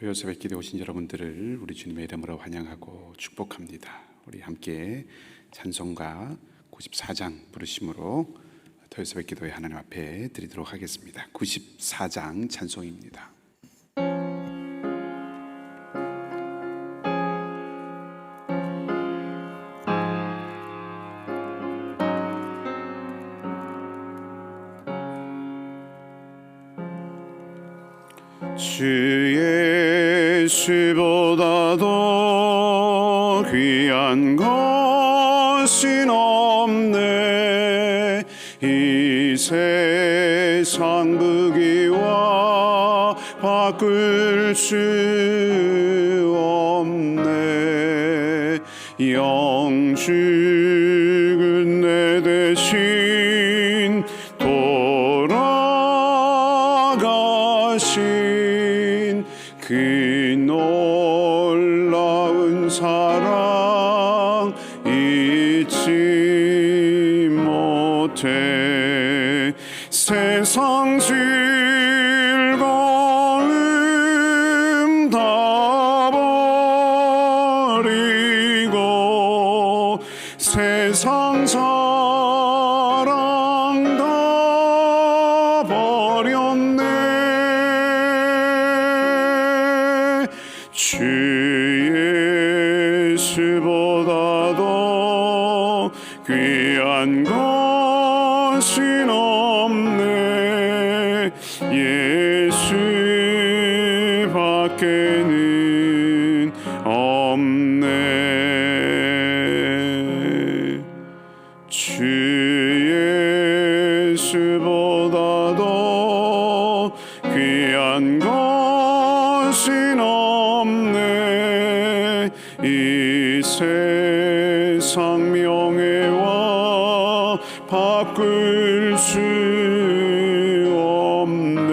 토요새벽 기도에 오신 여러분들을 우리 주님의 이름으로 환영하고 축복합니다. 우리 함께 찬송가 94장 부르심으로 토요새벽 기도에 하나님 앞에 드리도록 하겠습니다. 94장 찬송입니다. 주 예수보다도 귀한 것은 없네. 이 세상 부귀와 바꿀 수 없네. 영죽은 내 대신 돌아가신 그 놀라운 사랑 잊지 못해. 세상 즐거움 다 버리고 세상 사랑 다 버렸네. 주 예수보다도 귀한 것은 없네. 예수밖에는 없네. 주 예수보다도 귀한 것은 없네. 이 세상 명예와 바꿀 수 없네.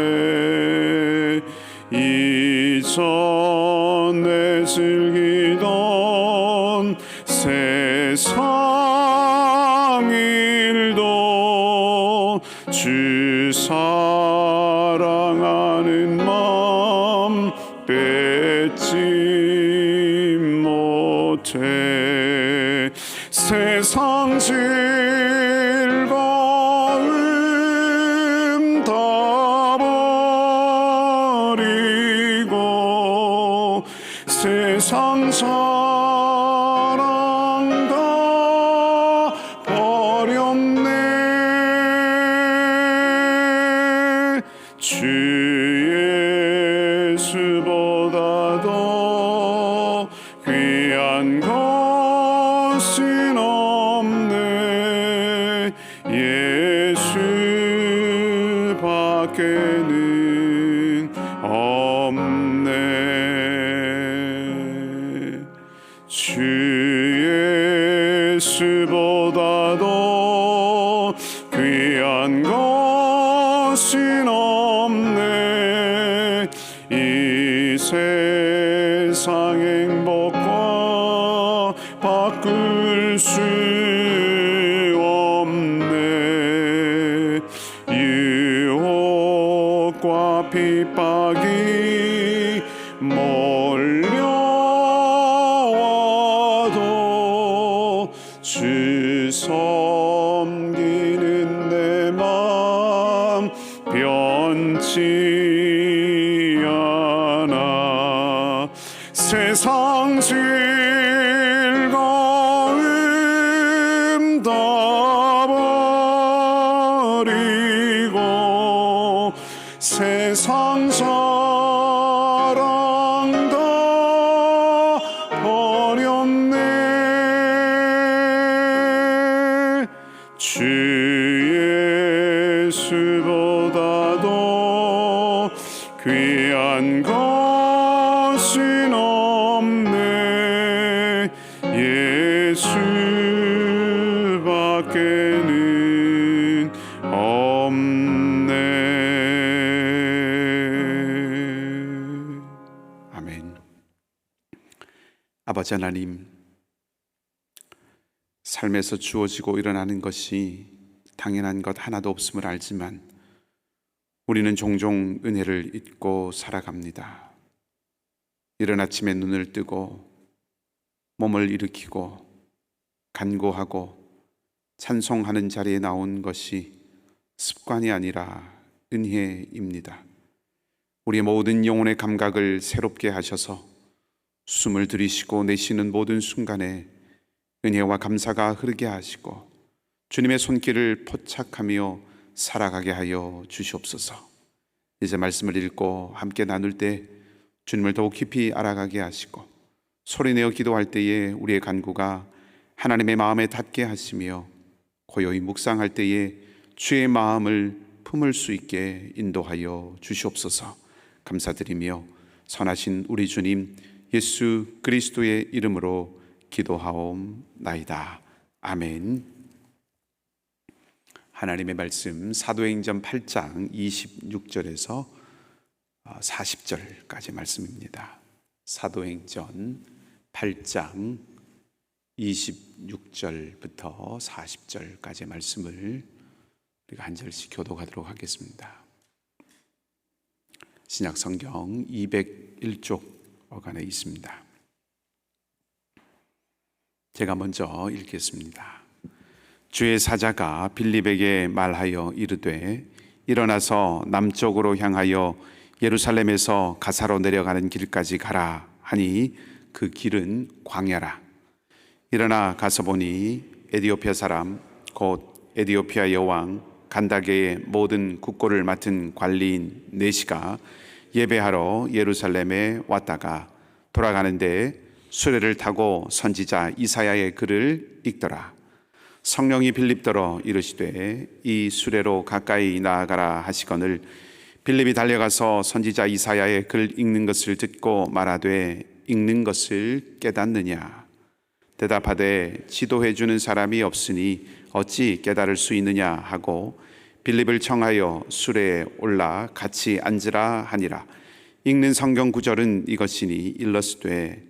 이전에 즐기던 세상 일도 주 사랑하는 마음 뺏지 못해. 세상 즐거움 다 버리고 세상 사랑 다 버렸네. 주 예수보다도 귀한 것은 없네. 예수밖에는 없네. 주 예수보다도 귀한 것은 없네. 이 세상 행복과 바꿀 수 없네. 유혹과 핍박이 몰려와도 주 섬기는 내 맘 변치 않아. 세상 즐거움 다 버리고 세상 사랑 다 버렸네. 주 예수보다도 귀한 것은 없네. 예수밖에는 없네. 아멘. 아버지 하나님, 삶에서 주어지고 일어나는 것이 당연한 것 하나도 없음을 알지만 우리는 종종 은혜를 잊고 살아갑니다. 이른 아침에 눈을 뜨고 몸을 일으키고 간구하고 찬송하는 자리에 나온 것이 습관이 아니라 은혜입니다. 우리의 모든 영혼의 감각을 새롭게 하셔서 숨을 들이쉬고 내쉬는 모든 순간에 은혜와 감사가 흐르게 하시고 주님의 손길을 포착하며 살아가게 하여 주시옵소서. 이제 말씀을 읽고 함께 나눌 때 주님을 더욱 깊이 알아가게 하시고 소리내어 기도할 때에 우리의 간구가 하나님의 마음에 닿게 하시며 고요히 묵상할 때에 주의 마음을 품을 수 있게 인도하여 주시옵소서. 감사드리며 선하신 우리 주님 예수 그리스도의 이름으로 기도하옵나이다. 아멘. 하나님의 말씀 사도행전 8장 26절에서 40절까지 말씀입니다. 사도행전 8장 26절부터 40절까지의 말씀을 우리가 한 절씩 교독하도록 하겠습니다. 신약 성경 201쪽 어간에 있습니다. 제가 먼저 읽겠습니다. 주의 사자가 빌립에게 말하여 이르되 일어나서 남쪽으로 향하여 예루살렘에서 가사로 내려가는 길까지 가라 하니 그 길은 광야라. 일어나 가서 보니 에디오피아 사람 곧 에디오피아 여왕 간다게의 모든 국고를 맡은 관리인 네시가 예배하러 예루살렘에 왔다가 돌아가는데 수레를 타고 선지자 이사야의 글을 읽더라. 성령이 빌립더러 이르시되 이 수레로 가까이 나아가라 하시거늘 빌립이 달려가서 선지자 이사야의 글 읽는 것을 듣고 말하되 읽는 것을 깨닫느냐. 대답하되 지도해 주는 사람이 없으니 어찌 깨달을 수 있느냐 하고 빌립을 청하여 수레에 올라 같이 앉으라 하니라. 읽는 성경 구절은 이것이니 일러스되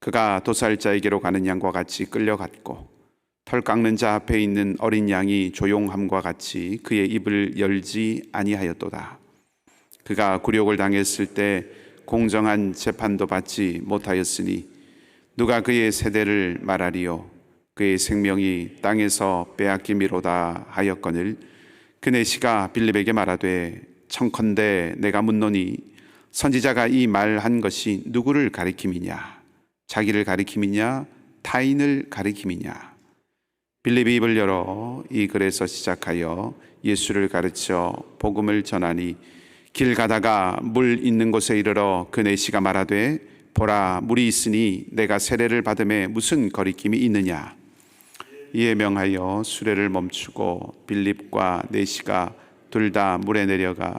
그가 도살자에게로 가는 양과 같이 끌려갔고 털 깎는 자 앞에 있는 어린 양이 조용함과 같이 그의 입을 열지 아니하였도다. 그가 굴욕을 당했을 때 공정한 재판도 받지 못하였으니 누가 그의 세대를 말하리요. 그의 생명이 땅에서 빼앗김이로다 하였거늘 그네시가 빌립에게 말하되 청컨대 내가 묻노니 선지자가 이 말한 것이 누구를 가리킴이냐. 자기를 가리킴이냐 타인을 가리킴이냐. 빌립이 입을 열어 이 글에서 시작하여 예수를 가르쳐 복음을 전하니 길 가다가 물 있는 곳에 이르러 그네시가 말하되 보라 물이 있으니 내가 세례를 받음에 무슨 거리낌이 있느냐. 이에 명하여 수레를 멈추고 빌립과 네시가 둘 다 물에 내려가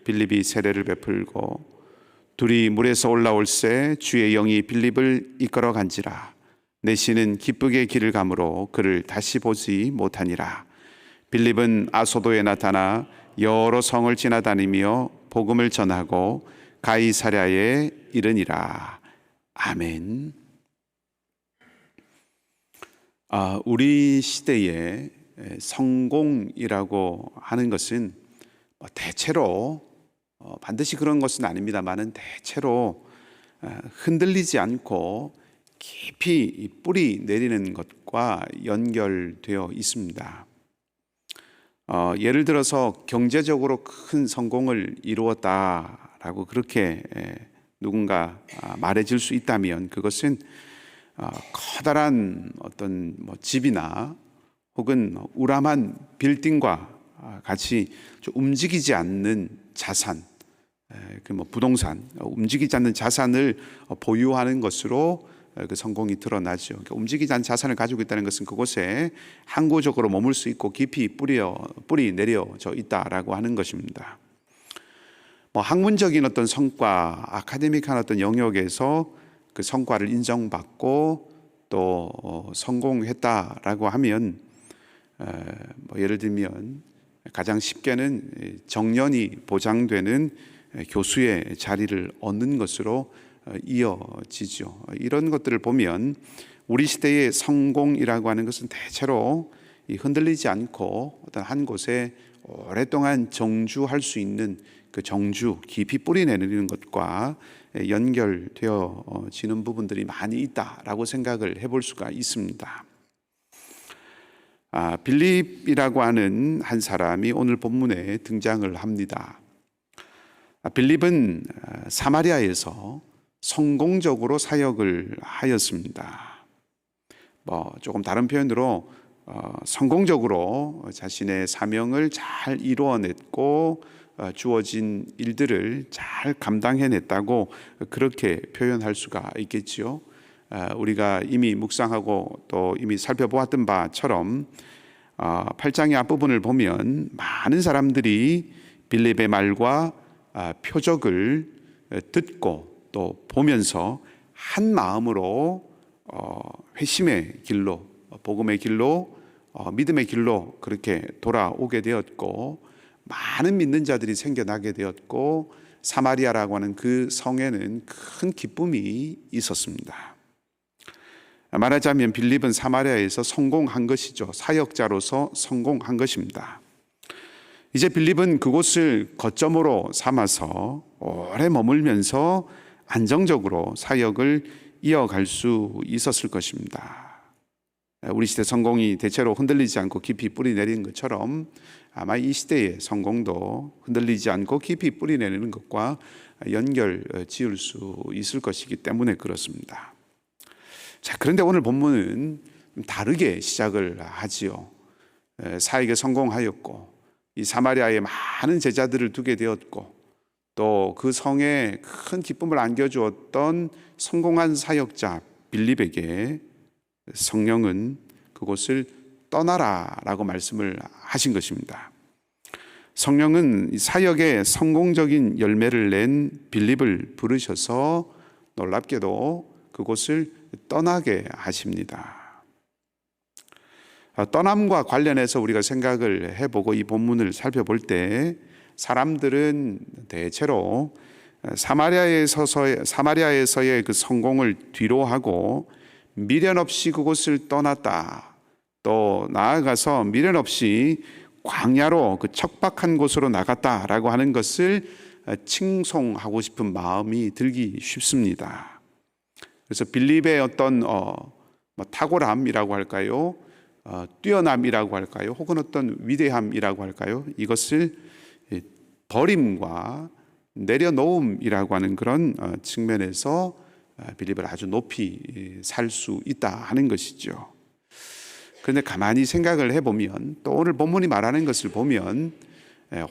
빌립이 세례를 베풀고 둘이 물에서 올라올새 주의 영이 빌립을 이끌어 간지라. 네시는 기쁘게 길을 가므로 그를 다시 보지 못하니라. 빌립은 아소도에 나타나 여러 성을 지나다니며 복음을 전하고 가이사랴에 이르니라. 아멘. 우리 시대에 성공이라고 하는 것은 대체로 반드시 그런 것은 아닙니다만은 대체로 흔들리지 않고 깊이 뿌리 내리는 것과 연결되어 있습니다. 예를 들어서 경제적으로 큰 성공을 이루었다라고 그렇게 누군가 말해줄 수 있다면 그것은 커다란 어떤 집이나 혹은 우람한 빌딩과 같이 좀 움직이지 않는 자산, 그 부동산, 움직이지 않는 자산을 보유하는 것으로 그 성공이 드러나죠. 그러니까 움직이지 않는 자산을 가지고 있다는 것은 그곳에 항구적으로 머물 수 있고 깊이 뿌리 내려져 있다라고 하는 것입니다. 학문적인 어떤 성과, 아카데믹한 어떤 영역에서 그 성과를 인정받고 또 성공했다라고 하면 예를 들면 가장 쉽게는 정년이 보장되는 교수의 자리를 얻는 것으로 이어지죠. 이런 것들을 보면 우리 시대의 성공이라고 하는 것은 대체로 흔들리지 않고 어떤 한 곳에 오랫동안 정주할 수 있는 그 정주, 깊이 뿌리 내리는 것과 연결되어지는 부분들이 많이 있다라고 생각을 해볼 수가 있습니다. 빌립이라고 하는 한 사람이 오늘 본문에 등장을 합니다. 빌립은 사마리아에서 성공적으로 사역을 하였습니다. 조금 다른 표현으로 성공적으로 자신의 사명을 잘 이루어냈고 주어진 일들을 잘 감당해냈다고 그렇게 표현할 수가 있겠지요. 우리가 이미 묵상하고 또 이미 살펴보았던 바처럼 8장의 앞부분을 보면 많은 사람들이 빌립의 말과 표적을 듣고 또 보면서 한 마음으로 회심의 길로, 복음의 길로, 믿음의 길로 그렇게 돌아오게 되었고, 많은 믿는 자들이 생겨나게 되었고, 사마리아라고 하는 그 성에는 큰 기쁨이 있었습니다. 말하자면 빌립은 사마리아에서 성공한 것이죠. 사역자로서 성공한 것입니다. 이제 빌립은 그곳을 거점으로 삼아서 오래 머물면서 안정적으로 사역을 이어갈 수 있었을 것입니다. 우리 시대 성공이 대체로 흔들리지 않고 깊이 뿌리 내리는 것처럼 아마 이 시대의 성공도 흔들리지 않고 깊이 뿌리 내리는 것과 연결 지을 수 있을 것이기 때문에 그렇습니다. 자, 그런데 오늘 본문은 다르게 시작을 하지요. 사역에 성공하였고 이 사마리아에 많은 제자들을 두게 되었고 또 그 성에 큰 기쁨을 안겨주었던 성공한 사역자 빌립에게 성령은 그곳을 떠나라라고 말씀을 하신 것입니다. 성령은 사역에 성공적인 열매를 낸 빌립을 부르셔서 놀랍게도 그곳을 떠나게 하십니다. 떠남과 관련해서 우리가 생각을 해보고 이 본문을 살펴볼 때 사람들은 대체로 사마리아에서의 그 성공을 뒤로하고 미련 없이 그곳을 떠났다, 또 나아가서 미련 없이 광야로 그 척박한 곳으로 나갔다라고 하는 것을 칭송하고 싶은 마음이 들기 쉽습니다. 그래서 빌립의 어떤 탁월함이라고 할까요? 뛰어남이라고 할까요? 혹은 어떤 위대함이라고 할까요? 이것을 버림과 내려놓음이라고 하는 그런 측면에서 빌립을 아주 높이 살 수 있다 하는 것이죠. 그런데 가만히 생각을 해보면 또 오늘 본문이 말하는 것을 보면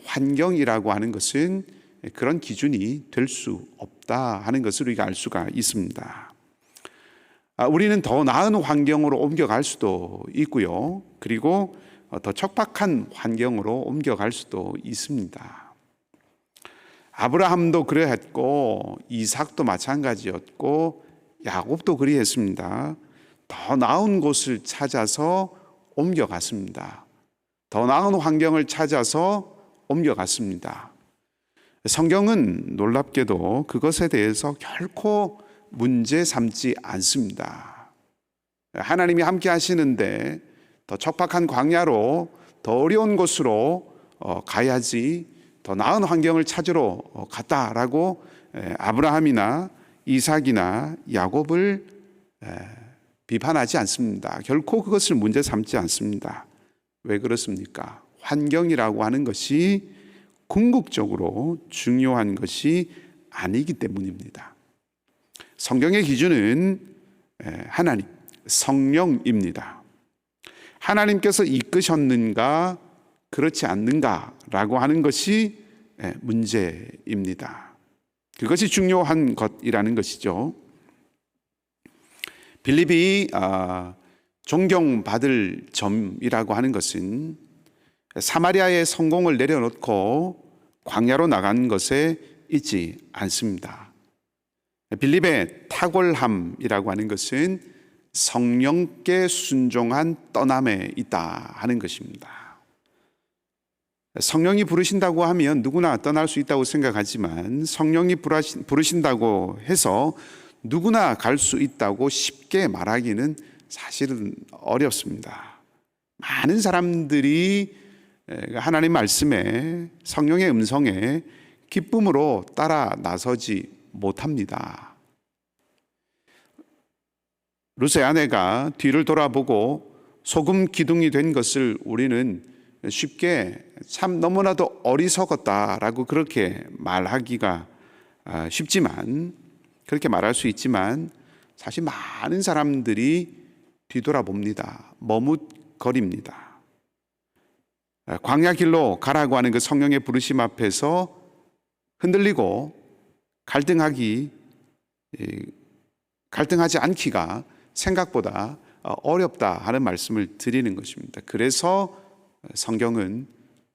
환경이라고 하는 것은 그런 기준이 될 수 없다 하는 것을 우리가 알 수가 있습니다. 우리는 더 나은 환경으로 옮겨갈 수도 있고요. 그리고 더 척박한 환경으로 옮겨갈 수도 있습니다. 아브라함도 그러했고 이삭도 마찬가지였고 야곱도 그리했습니다. 더 나은 곳을 찾아서 옮겨갔습니다. 더 나은 환경을 찾아서 옮겨갔습니다. 성경은 놀랍게도 그것에 대해서 결코 문제 삼지 않습니다. 하나님이 함께 하시는데 더 척박한 광야로 더 어려운 곳으로 가야지 더 나은 환경을 찾으러 갔다라고 아브라함이나 이삭이나 야곱을 비판하지 않습니다. 결코 그것을 문제 삼지 않습니다. 왜 그렇습니까? 환경이라고 하는 것이 궁극적으로 중요한 것이 아니기 때문입니다. 성경의 기준은 하나님, 성령입니다. 하나님께서 이끄셨는가 그렇지 않는가라고 하는 것이 문제입니다. 그것이 중요한 것이라는 것이죠. 빌립이 존경받을 점이라고 하는 것은 사마리아의 성공을 내려놓고 광야로 나간 것에 있지 않습니다. 빌립의 탁월함이라고 하는 것은 성령께 순종한 떠남에 있다 하는 것입니다. 성령이 부르신다고 하면 누구나 떠날 수 있다고 생각하지만 성령이 부르신다고 해서 누구나 갈 수 있다고 쉽게 말하기는 사실은 어렵습니다. 많은 사람들이 하나님 말씀에, 성령의 음성에 기쁨으로 따라 나서지 못합니다. 룻의 아내가 뒤를 돌아보고 소금 기둥이 된 것을 우리는 쉽게 참 너무나도 어리석었다라고 그렇게 말하기가 쉽지만, 그렇게 말할 수 있지만 사실 많은 사람들이 뒤돌아봅니다. 머뭇거립니다. 광야 길로 가라고 하는 그 성령의 부르심 앞에서 흔들리고 갈등하지 않기가 생각보다 어렵다 하는 말씀을 드리는 것입니다. 그래서 성경은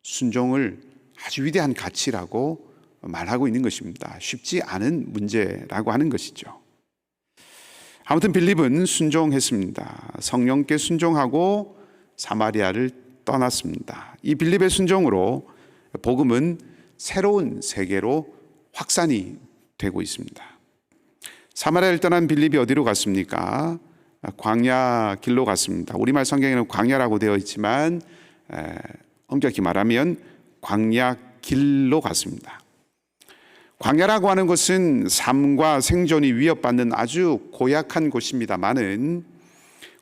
순종을 아주 위대한 가치라고 말하고 있는 것입니다. 쉽지 않은 문제라고 하는 것이죠. 아무튼 빌립은 순종했습니다. 성령께 순종하고 사마리아를 떠났습니다. 이 빌립의 순종으로 복음은 새로운 세계로 확산이 되고 있습니다. 사마리아를 떠난 빌립이 어디로 갔습니까? 광야 길로 갔습니다. 우리말 성경에는 광야라고 되어 있지만 엄격히 말하면 광야 길로 갔습니다. 광야라고 하는 것은 삶과 생존이 위협받는 아주 고약한 곳입니다만은,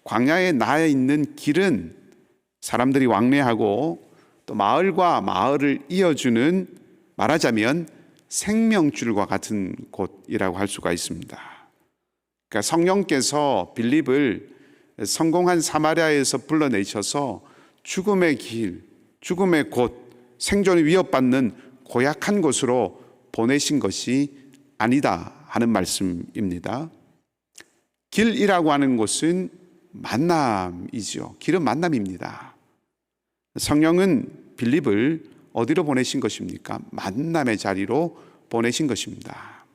광야에 나에 있는 길은 사람들이 왕래하고 또 마을과 마을을 이어주는, 말하자면 생명줄과 같은 곳이라고 할 수가 있습니다. 그러니까 성령께서 빌립을 성공한 사마리아에서 불러내셔서 죽음의 길, 죽음의 곳, 생존이 위협받는 고약한 곳으로 보내신 것이 아니다 하는 말씀입니다. 길이라고 하는 것은 만남이죠. 길은 만남입니다. 성령은 빌립을 어디로 보내신 것입니까? 만남의 자리로 보내신 것입니다.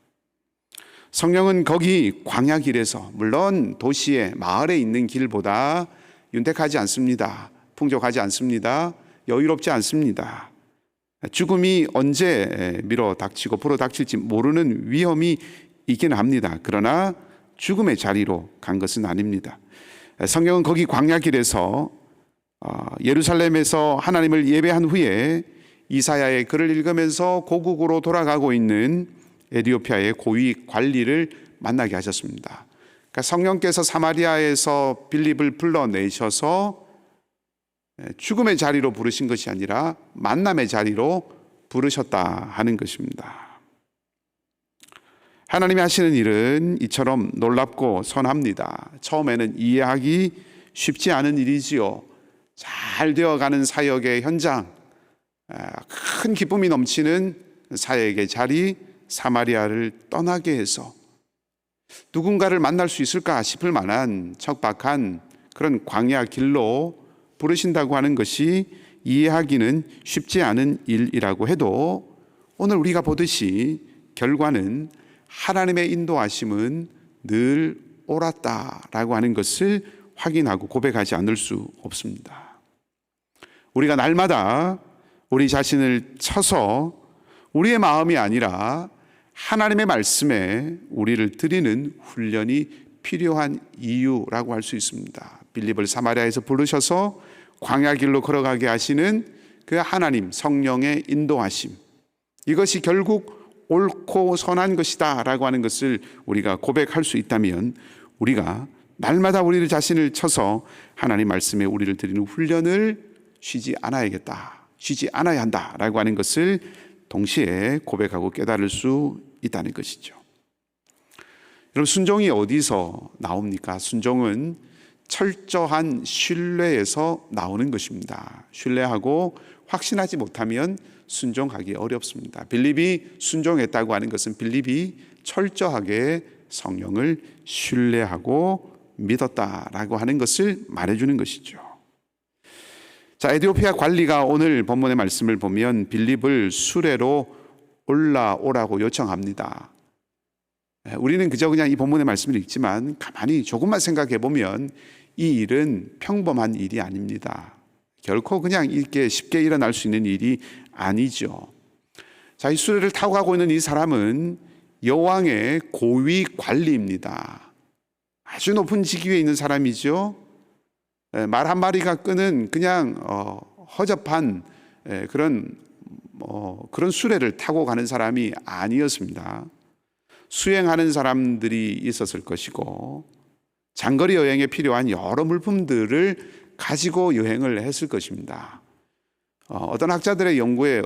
성령은 거기 광야 길에서, 물론 도시의 마을에 있는 길보다 윤택하지 않습니다. 풍족하지 않습니다. 여유롭지 않습니다. 죽음이 언제 밀어닥치고 불어닥칠지 모르는 위험이 있기는 합니다. 그러나 죽음의 자리로 간 것은 아닙니다. 성경은 거기 광야 길에서 예루살렘에서 하나님을 예배한 후에 이사야의 글을 읽으면서 고국으로 돌아가고 있는 에티오피아의 고위 관리를 만나게 하셨습니다. 그러니까 성령께서 사마리아에서 빌립을 불러내셔서 죽음의 자리로 부르신 것이 아니라 만남의 자리로 부르셨다 하는 것입니다. 하나님이 하시는 일은 이처럼 놀랍고 선합니다. 처음에는 이해하기 쉽지 않은 일이지요. 잘 되어가는 사역의 현장, 큰 기쁨이 넘치는 사역의 자리 사마리아를 떠나게 해서 누군가를 만날 수 있을까 싶을 만한 척박한 그런 광야 길로 부르신다고 하는 것이 이해하기는 쉽지 않은 일이라고 해도, 오늘 우리가 보듯이 결과는 하나님의 인도하심은 늘 옳았다라고 하는 것을 확인하고 고백하지 않을 수 없습니다. 우리가 날마다 우리 자신을 쳐서 우리의 마음이 아니라 하나님의 말씀에 우리를 드리는 훈련이 필요한 이유라고 할 수 있습니다. 빌립을 사마리아에서 부르셔서 광야 길로 걸어가게 하시는 그 하나님 성령의 인도하심, 이것이 결국 옳고 선한 것이다 라고 하는 것을 우리가 고백할 수 있다면, 우리가 날마다 우리를 자신을 쳐서 하나님 말씀에 우리를 드리는 훈련을 쉬지 않아야 한다 라고 하는 것을 동시에 고백하고 깨달을 수 있다는 것이죠. 여러분, 순종이 어디서 나옵니까? 순종은 철저한 신뢰에서 나오는 것입니다. 신뢰하고 확신하지 못하면 순종하기 어렵습니다. 빌립이 순종했다고 하는 것은 빌립이 철저하게 성령을 신뢰하고 믿었다라고 하는 것을 말해주는 것이죠. 자, 에티오피아 관리가 오늘 본문의 말씀을 보면 빌립을 수레로 올라오라고 요청합니다. 우리는 그냥 이 본문의 말씀을 읽지만 가만히 조금만 생각해 보면 이 일은 평범한 일이 아닙니다. 결코 그냥 이렇게 쉽게 일어날 수 있는 일이 아니죠. 자, 이 수레를 타고 가고 있는 이 사람은 여왕의 고위 관리입니다. 아주 높은 직위에 있는 사람이죠. 말 한 마리가 끄는 그냥 허접한 그런 수레를 타고 가는 사람이 아니었습니다. 수행하는 사람들이 있었을 것이고 장거리 여행에 필요한 여러 물품들을 가지고 여행을 했을 것입니다. 어떤 학자의 연구에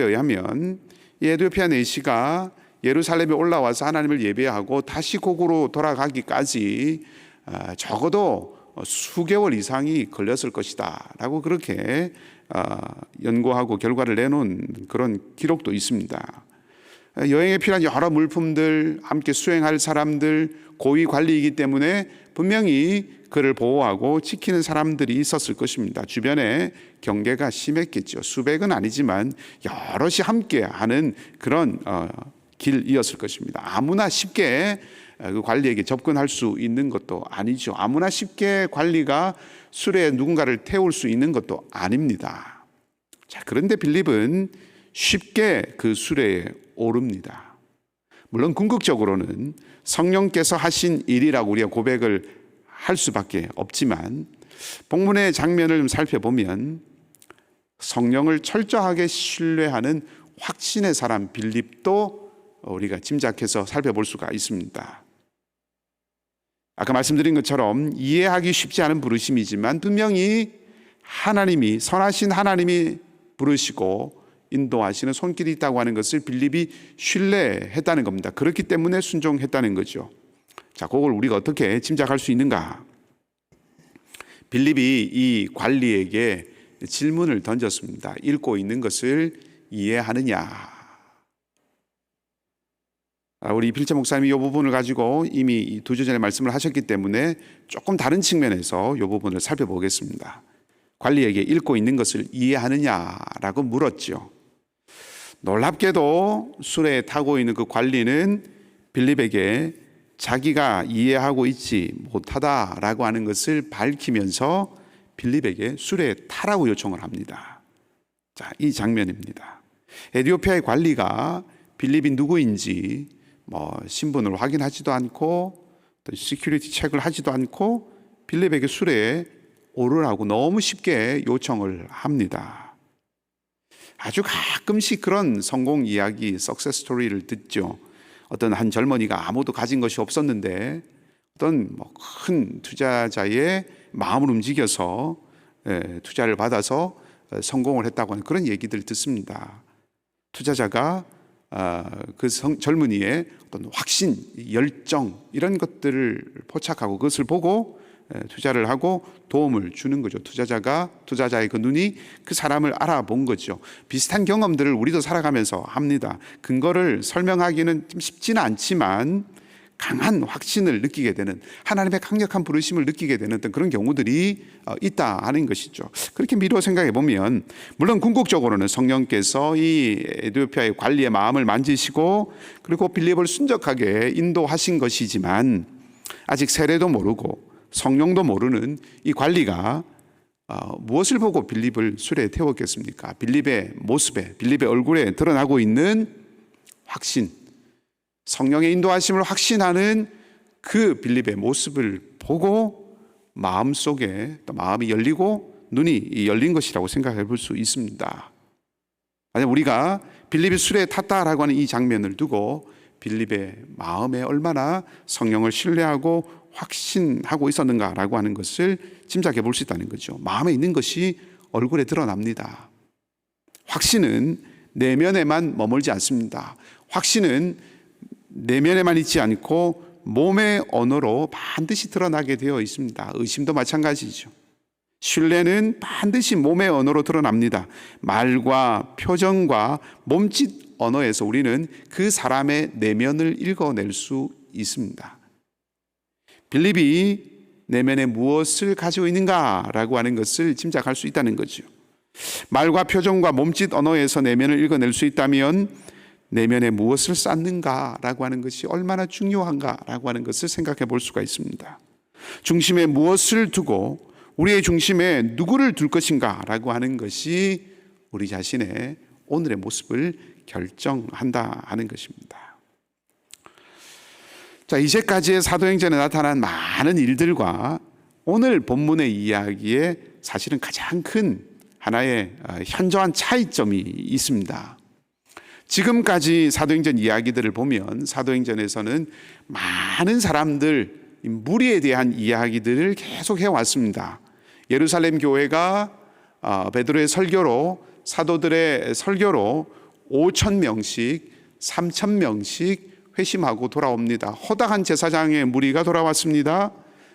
의하면 이 에티오피아 내시가 예루살렘에 올라와서 하나님을 예배하고 다시 고국으로 돌아가기까지 적어도 수개월 이상이 걸렸을 것이다 라고 그렇게 연구하고 결과를 내놓은 그런 기록도 있습니다. 여행에 필요한 여러 물품들, 함께 수행할 사람들, 고위 관리이기 때문에 분명히 그를 보호하고 지키는 사람들이 있었을 것입니다. 주변에 경계가 심했겠죠. 수백은 아니지만 여럿이 함께 하는 그런 길이었을 것입니다. 아무나 쉽게 그 관리에게 접근할 수 있는 것도 아니죠. 아무나 쉽게 관리가 수레에 누군가를 태울 수 있는 것도 아닙니다. 자, 그런데 빌립은 쉽게 그 수레에 오릅니다. 물론 궁극적으로는 성령께서 하신 일이라고 우리가 고백을 할 수밖에 없지만 본문의 장면을 좀 살펴보면 성령을 철저하게 신뢰하는 확신의 사람 빌립도 우리가 짐작해서 살펴볼 수가 있습니다. 아까 말씀드린 것처럼 이해하기 쉽지 않은 부르심이지만 분명히 하나님이, 선하신 하나님이 부르시고 인도하시는 손길이 있다고 하는 것을 빌립이 신뢰했다는 겁니다. 그렇기 때문에 순종했다는 거죠. 자, 그걸 우리가 어떻게 짐작할 수 있는가? 빌립이 이 관리에게 질문을 던졌습니다. 읽고 있는 것을 이해하느냐? 우리 필재 목사님이 이 부분을 가지고 이미 2주 전에 말씀을 하셨기 때문에 조금 다른 측면에서 이 부분을 살펴보겠습니다. 관리에게 읽고 있는 것을 이해하느냐라고 물었죠. 놀랍게도 수레에 타고 있는 그 관리는 빌립에게 자기가 이해하고 있지 못하다라고 하는 것을 밝히면서 빌립에게 수레에 타라고 요청을 합니다. 자, 이 장면입니다. 에티오피아의 관리가 빌립이 누구인지 신분을 확인하지도 않고 또 시큐리티 체크를 하지도 않고 빌립에게 수레에 오르라고 너무 쉽게 요청을 합니다. 아주 가끔씩 그런 성공 이야기, 석세스 스토리를 듣죠. 어떤 한 젊은이가 아무도 가진 것이 없었는데 어떤 큰 투자자의 마음을 움직여서 투자를 받아서 성공을 했다고 하는 그런 얘기들을 듣습니다. 투자자가 그 젊은이의 어떤 확신, 열정 이런 것들을 포착하고 그것을 보고 투자를 하고 도움을 주는 거죠. 투자자의 그 눈이 그 사람을 알아본 거죠. 비슷한 경험들을 우리도 살아가면서 합니다. 근거를 설명하기는 좀 쉽지는 않지만 강한 확신을 느끼게 되는, 하나님의 강력한 부르심을 느끼게 되는 어떤 그런 경우들이 있다 하는 것이죠. 그렇게 미루어 생각해 보면 물론 궁극적으로는 성령께서 이 에티오피아의 관리의 마음을 만지시고 그리고 빌립을 순적하게 인도하신 것이지만 아직 세례도 모르고 성령도 모르는 이 관리가 무엇을 보고 빌립을 수레에 태웠겠습니까? 빌립의 모습에, 빌립의 얼굴에 드러나고 있는 확신, 성령의 인도하심을 확신하는 그 빌립의 모습을 보고 마음속에 또 마음이 열리고 눈이 열린 것이라고 생각해 볼 수 있습니다. 만약 우리가 빌립이 수레에 탔다라고 하는 이 장면을 두고 빌립의 마음에 얼마나 성령을 신뢰하고 확신하고 있었는가라고 하는 것을 짐작해 볼 수 있다는 거죠. 마음에 있는 것이 얼굴에 드러납니다. 확신은 내면에만 머물지 않습니다. 확신은 내면에만 있지 않고 몸의 언어로 반드시 드러나게 되어 있습니다. 의심도 마찬가지죠. 신뢰는 반드시 몸의 언어로 드러납니다. 말과 표정과 몸짓 언어에서 우리는 그 사람의 내면을 읽어낼 수 있습니다. 빌립이 내면에 무엇을 가지고 있는가라고 하는 것을 짐작할 수 있다는 거죠. 말과 표정과 몸짓 언어에서 내면을 읽어낼 수 있다면 내면에 무엇을 쌓는가라고 하는 것이 얼마나 중요한가라고 하는 것을 생각해 볼 수가 있습니다. 중심에 무엇을 두고 우리의 중심에 누구를 둘 것인가라고 하는 것이 우리 자신의 오늘의 모습을 결정한다 하는 것입니다. 자, 이제까지의 사도행전에 나타난 많은 일들과 오늘 본문의 이야기에 사실은 가장 큰 하나의 현저한 차이점이 있습니다. 지금까지 사도행전 이야기들을 보면 사도행전에서는 많은 사람들, 무리에 대한 이야기들을 계속 해왔습니다. 예루살렘 교회가 베드로의 설교로, 사도들의 설교로 5,000명씩 3,000명씩 회심하고 돌아옵니다. 호닥한 제사장의 무리가 돌아왔습니다.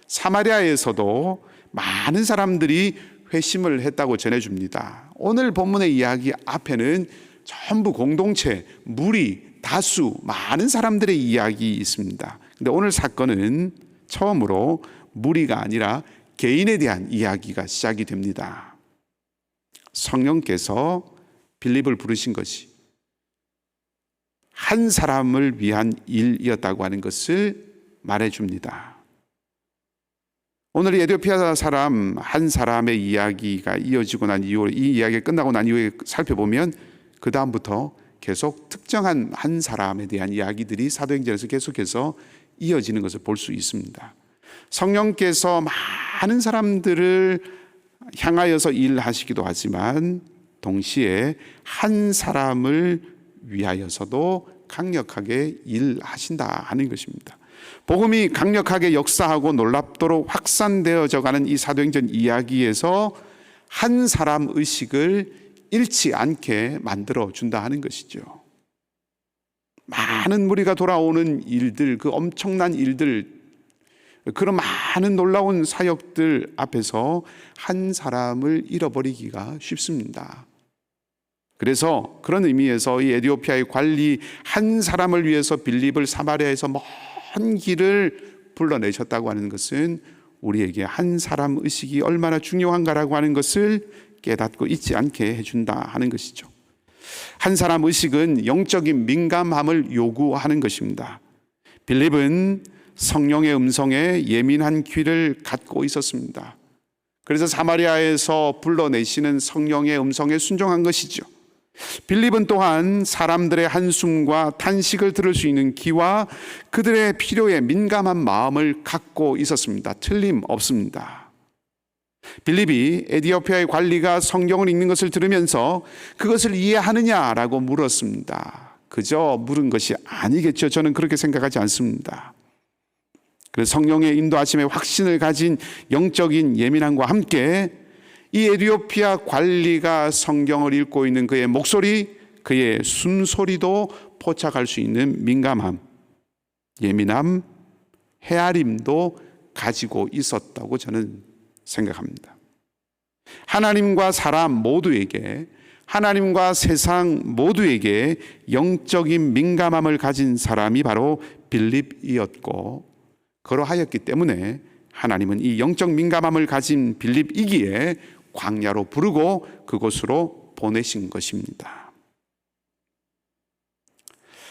사마리아에서도 많은 사람들이 회심을 했다고 전해줍니다. 오늘 본문의 이야기 앞에는 전부 공동체, 무리, 다수, 많은 사람들의 이야기 있습니다. 근데 오늘 사건은 처음으로 무리가 아니라 개인에 대한 이야기가 시작이 됩니다. 성령께서 빌립을 부르신 것이 한 사람을 위한 일이었다고 하는 것을 말해줍니다. 오늘 에티오피아 사람 한 사람의 이야기가 이어지고 난 이후에, 이 이야기가 끝나고 난 이후에 살펴보면 그 다음부터 계속 특정한 한 사람에 대한 이야기들이 사도행전에서 계속해서 이어지는 것을 볼 수 있습니다. 성령께서 많은 사람들을 향하여서 일하시기도 하지만 동시에 한 사람을 위하여서도 강력하게 일하신다 하는 것입니다. 복음이 강력하게 역사하고 놀랍도록 확산되어져 가는 이 사도행전 이야기에서 한 사람 의식을 잃지 않게 만들어 준다 하는 것이죠. 많은 무리가 돌아오는 일들, 그 엄청난 일들, 그런 많은 놀라운 사역들 앞에서 한 사람을 잃어버리기가 쉽습니다. 그래서 그런 의미에서 이 에티오피아의 관리 한 사람을 위해서 빌립을 사마리아에서 먼 길을 불러내셨다고 하는 것은 우리에게 한 사람 의식이 얼마나 중요한가라고 하는 것을 깨닫고 잊지 않게 해준다 하는 것이죠. 한 사람 의식은 영적인 민감함을 요구하는 것입니다. 빌립은 성령의 음성에 예민한 귀를 갖고 있었습니다. 그래서 사마리아에서 불러내시는 성령의 음성에 순종한 것이죠. 빌립은 또한 사람들의 한숨과 탄식을 들을 수 있는 귀와 그들의 필요에 민감한 마음을 갖고 있었습니다. 틀림없습니다. 빌립이 에티오피아의 관리가 성경을 읽는 것을 들으면서 그것을 이해하느냐라고 물었습니다. 그저 물은 것이 아니겠죠. 저는 그렇게 생각하지 않습니다. 그래서 성령의 인도하심에 확신을 가진 영적인 예민함과 함께 이 에티오피아 관리가 성경을 읽고 있는 그의 목소리, 그의 숨소리도 포착할 수 있는 민감함, 예민함, 헤아림도 가지고 있었다고 저는 생각합니다. 하나님과 사람 모두에게, 하나님과 세상 모두에게 영적인 민감함을 가진 사람이 바로 빌립이었고, 그러하였기 때문에 하나님은 이 영적 민감함을 가진 빌립이기에 광야로 부르고 그곳으로 보내신 것입니다.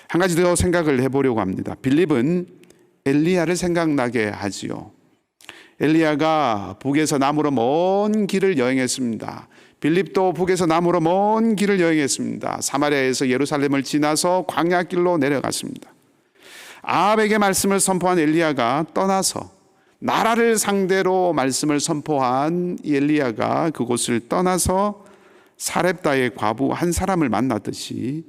한 가지 더 생각을 해보려고 합니다. 빌립은 엘리야를 생각나게 하지요. 엘리야가 북에서 남으로 먼 길을 여행했습니다. 빌립도 북에서 남으로 먼 길을 여행했습니다. 사마리아에서 예루살렘을 지나서 광야길로 내려갔습니다. 아합에게 말씀을 선포한 엘리야가 떠나서 나라를 상대로 말씀을 선포한 이 엘리야가 그곳을 떠나서 사렙다의 과부 한 사람을 만났듯이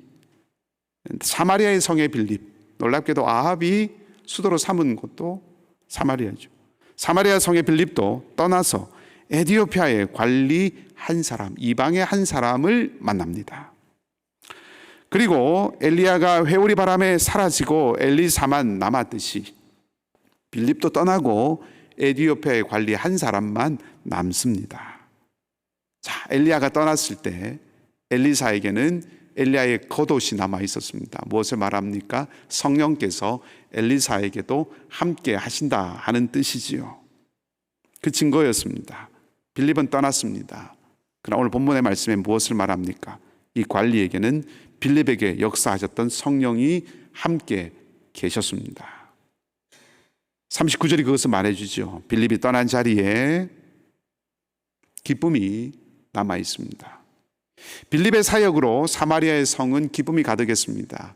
사마리아의 성의 빌립, 놀랍게도 아합이 수도로 삼은 곳도 사마리아죠. 사마리아 성의 빌립도 떠나서 에티오피아의 관리 한 사람, 이방의 한 사람을 만납니다. 그리고 엘리야가 회오리 바람에 사라지고 엘리사만 남았듯이 빌립도 떠나고 에티오피아의 관리 한 사람만 남습니다. 자, 엘리야가 떠났을 때 엘리사에게는 엘리야의 겉옷이 남아 있었습니다. 무엇을 말합니까? 성령께서 엘리사에게도 함께 하신다 하는 뜻이지요. 그 증거였습니다. 빌립은 떠났습니다. 그러나 오늘 본문의 말씀에 무엇을 말합니까? 이 관리에게는 빌립에게 역사하셨던 성령이 함께 계셨습니다. 39절이 그것을 말해주죠. 빌립이 떠난 자리에 기쁨이 남아 있습니다. 빌립의 사역으로 사마리아의 성은 기쁨이 가득했습니다.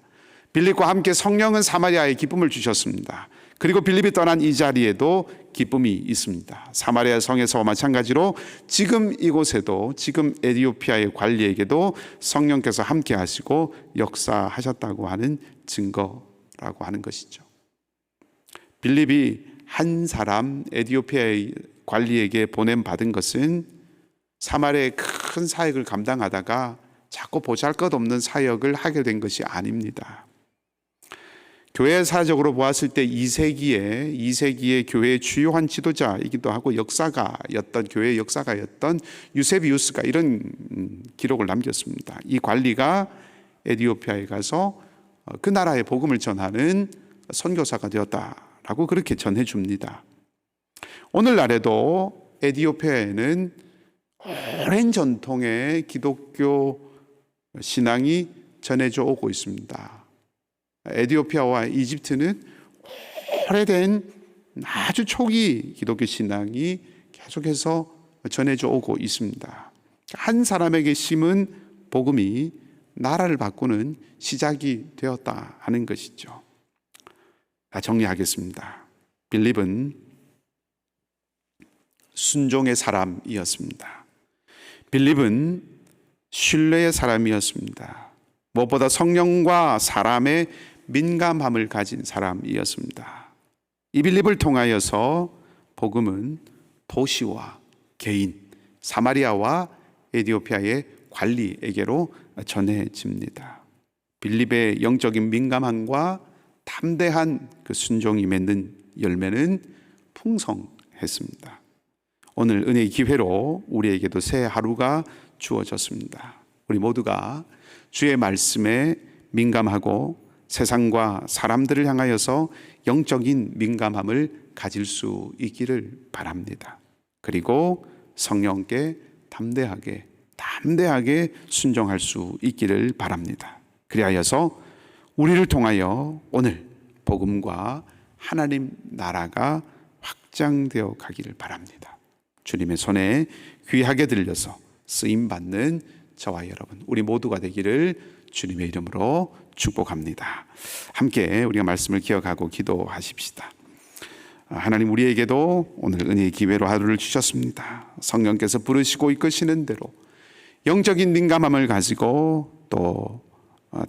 빌립과 함께 성령은 사마리아에 기쁨을 주셨습니다. 그리고 빌립이 떠난 이 자리에도 기쁨이 있습니다. 사마리아 성에서와 마찬가지로 지금 이곳에도, 지금 에티오피아의 관리에게도 성령께서 함께 하시고 역사하셨다고 하는 증거라고 하는 것이죠. 빌립이 한 사람 에티오피아의 관리에게 보냄받은 것은 사마리아의 큰 사역을 감당하다가 자꾸 보잘것없는 사역을 하게 된 것이 아닙니다. 교회 사적으로 보았을 때 2세기의 교회의 주요한 지도자이기도 하고 교회의 역사가였던 유세비우스가 이런 기록을 남겼습니다. 이 관리가 에티오피아에 가서 그 나라의 복음을 전하는 선교사가 되었다라고 그렇게 전해줍니다. 오늘날에도 에티오피아에는 오랜 전통의 기독교 신앙이 전해져 오고 있습니다. 에티오피아와 이집트는 오래된 아주 초기 기독교 신앙이 계속해서 전해져 오고 있습니다. 한 사람에게 심은 복음이 나라를 바꾸는 시작이 되었다 하는 것이죠. 정리하겠습니다. 빌립은 순종의 사람이었습니다. 빌립은 신뢰의 사람이었습니다. 무엇보다 성령과 사람의 민감함을 가진 사람이었습니다. 이 빌립을 통하여서 복음은 도시와 개인, 사마리아와 에티오피아의 관리에게로 전해집니다. 빌립의 영적인 민감함과 담대한 그 순종이 맺는 열매는 풍성했습니다. 오늘 은혜의 기회로 우리에게도 새 하루가 주어졌습니다. 우리 모두가 주의 말씀에 민감하고 세상과 사람들을 향하여서 영적인 민감함을 가질 수 있기를 바랍니다. 그리고 성령께 담대하게 순종할 수 있기를 바랍니다. 그리하여서 우리를 통하여 오늘 복음과 하나님 나라가 확장되어 가기를 바랍니다. 주님의 손에 귀하게 들려서 쓰임받는 저와 여러분, 우리 모두가 되기를 주님의 이름으로 축복합니다. 함께 우리가 말씀을 기억하고 기도하십시다. 하나님, 우리에게도 오늘 은혜의 기회로 하루를 주셨습니다. 성령께서 부르시고 이끄시는 대로 영적인 민감함을 가지고 또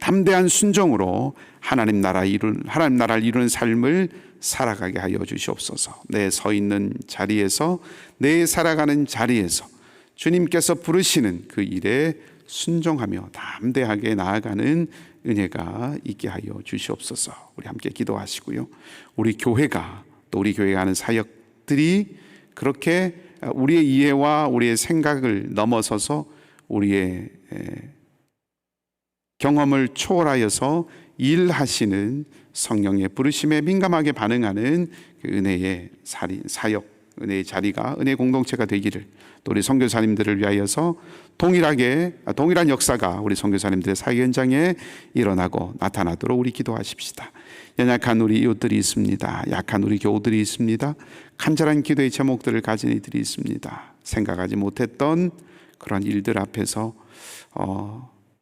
담대한 순종으로 하나님 나라를 이루는 삶을 살아가게 하여 주시옵소서. 내 서 있는 자리에서, 내 살아가는 자리에서 주님께서 부르시는 그 일에 순종하며 담대하게 나아가는 은혜가 있게 하여 주시옵소서. 우리 함께 기도하시고요. 우리 교회가 또 우리 교회가 하는 사역들이 그렇게 우리의 이해와 우리의 생각을 넘어서서 우리의 경험을 초월하여서 일하시는 성령의 부르심에 민감하게 반응하는 그 은혜의 사역, 은혜의 자리가, 은혜의 공동체가 되기를, 또 우리 선교사님들을 위하여서 동일한 역사가 우리 선교사님들의 사역 현장에 일어나고 나타나도록 우리 기도하십시다. 연약한 우리 이웃들이 있습니다. 약한 우리 교우들이 있습니다. 간절한 기도의 제목들을 가진 이들이 있습니다. 생각하지 못했던 그런 일들 앞에서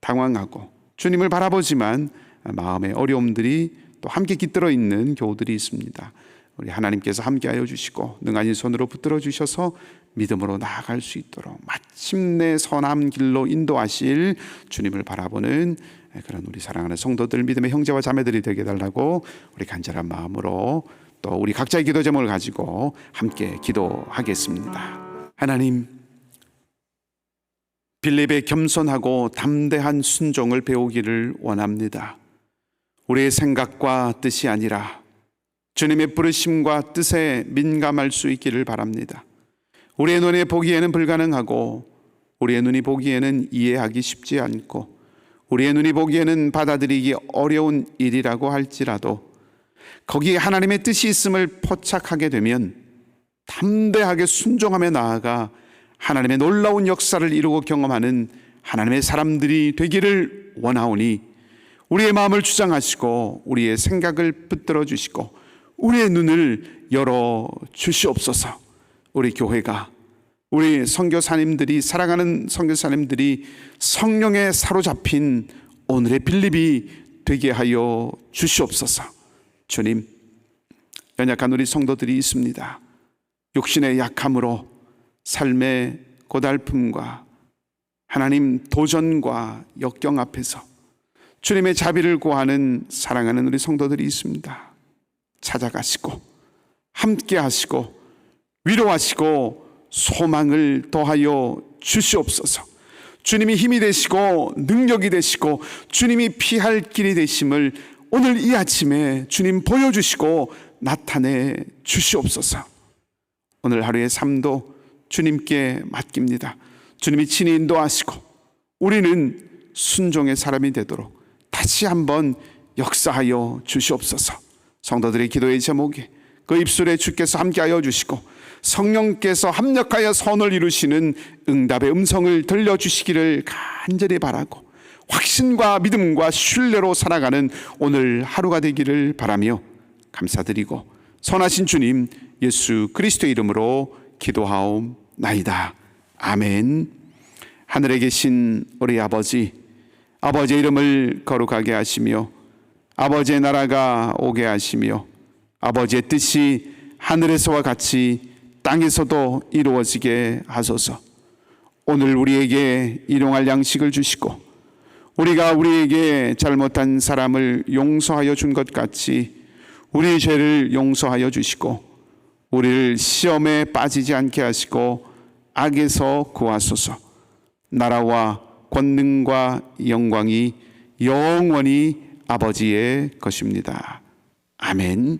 당황하고 주님을 바라보지만 마음의 어려움들이 또 함께 깃들어 있는 교우들이 있습니다. 우리 하나님께서 함께하여 주시고 능하신 손으로 붙들어 주셔서 믿음으로 나아갈 수 있도록 마침내 선한 길로 인도하실 주님을 바라보는 그런 우리 사랑하는 성도들, 믿음의 형제와 자매들이 되게 해달라고 우리 간절한 마음으로 또 우리 각자의 기도 제목을 가지고 함께 기도하겠습니다. 하나님, 빌립의 겸손하고 담대한 순종을 배우기를 원합니다. 우리의 생각과 뜻이 아니라 주님의 부르심과 뜻에 민감할 수 있기를 바랍니다. 우리의 눈에 보기에는 불가능하고 우리의 눈이 보기에는 이해하기 쉽지 않고 우리의 눈이 보기에는 받아들이기 어려운 일이라고 할지라도 거기에 하나님의 뜻이 있음을 포착하게 되면 담대하게 순종하며 나아가 하나님의 놀라운 역사를 이루고 경험하는 하나님의 사람들이 되기를 원하오니 우리의 마음을 주장하시고 우리의 생각을 붙들어 주시고 우리의 눈을 열어 주시옵소서. 우리 교회가, 우리 선교사님들이, 사랑하는 선교사님들이 성령에 사로잡힌 오늘의 빌립이 되게 하여 주시옵소서. 주님, 연약한 우리 성도들이 있습니다. 육신의 약함으로 삶의 고달픔과 하나님 도전과 역경 앞에서 주님의 자비를 구하는 사랑하는 우리 성도들이 있습니다. 찾아가시고 함께 하시고 위로하시고 소망을 더하여 주시옵소서. 주님이 힘이 되시고 능력이 되시고 주님이 피할 길이 되심을 오늘 이 아침에 주님 보여주시고 나타내 주시옵소서. 오늘 하루의 삶도 주님께 맡깁니다. 주님이 친히 인도하시고 우리는 순종의 사람이 되도록 다시 한번 역사하여 주시옵소서. 성도들의 기도의 제목에 그 입술에 주께서 함께하여 주시고 성령께서 합력하여 선을 이루시는 응답의 음성을 들려주시기를 간절히 바라고 확신과 믿음과 신뢰로 살아가는 오늘 하루가 되기를 바라며 감사드리고 선하신 주님 예수 그리스도의 이름으로 기도하옵나이다. 아멘. 하늘에 계신 우리 아버지의 이름을 거룩하게 하시며 아버지의 나라가 오게 하시며 아버지의 뜻이 하늘에서와 같이 땅에서도 이루어지게 하소서. 오늘 우리에게 일용할 양식을 주시고 우리가 우리에게 잘못한 사람을 용서하여 준 것 같이 우리의 죄를 용서하여 주시고 우리를 시험에 빠지지 않게 하시고 악에서 구하소서. 나라와 권능과 영광이 영원히 아버지의 것입니다. 아멘.